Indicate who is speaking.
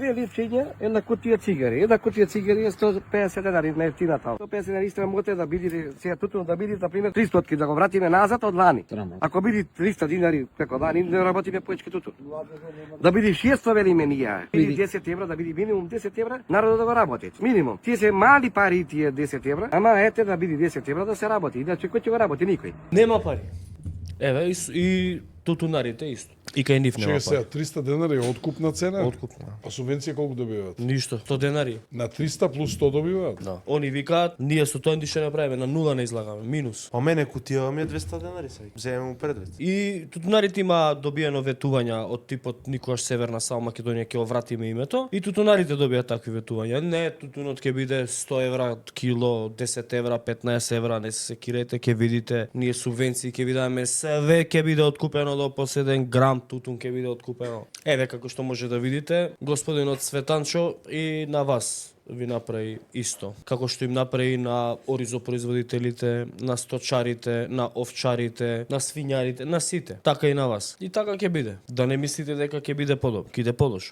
Speaker 1: Две личиња, една кутија цигари. Една кутија цигари е 150 денари на ефтината. 150 денари истина можете да биде сега тутун да биде на пример 300 да го вратиме назад од лани. Ако биде 300 динари како лани не работиме поечки тутун. Да биде 600 велиме ние. Биде 10 евра, да биде минимум 10 евра, народот да го работи. Минимум. Тие се мали пари тие 10 евра, ама ете да биде 10 евра да се работи. Иначе кој ќе го работи никој.
Speaker 2: Нема пари. Еве и тутунарите исто. И кај нив нема
Speaker 3: Чега
Speaker 2: пари.
Speaker 3: сега 300 денари е откупна цена?
Speaker 2: Откупна.
Speaker 3: А субвенција колку добиваат?
Speaker 2: Ништо, 100 денари.
Speaker 3: На 300 плюс 100 добиваат?
Speaker 2: Да. Они викаат, ние со тоа ќе направиме на нула не излагаме, минус.
Speaker 4: Па мене кутија ми е 200 денари сега. Земеме му предвид.
Speaker 2: И тутунарите има добиено ветувања од типот никогаш Северна Сао Македонија ќе вратиме името и тутунарите добијат такви ветувања. Не, тутунот ќе биде 100 евра кило, 10 евра, 15 евра, не се секирете, ќе видите, ние субвенции ќе ви даваме, све ќе биде откупено до последен грам тутун ќе биде откупено. Еве како што може да видите, господинот Светанчо и на вас ви направи исто. Како што им направи на оризопроизводителите, на сточарите, на овчарите, на свињарите, на сите. Така и на вас. И така ќе биде. Да не мислите дека ќе биде подобро, ќе иде подош.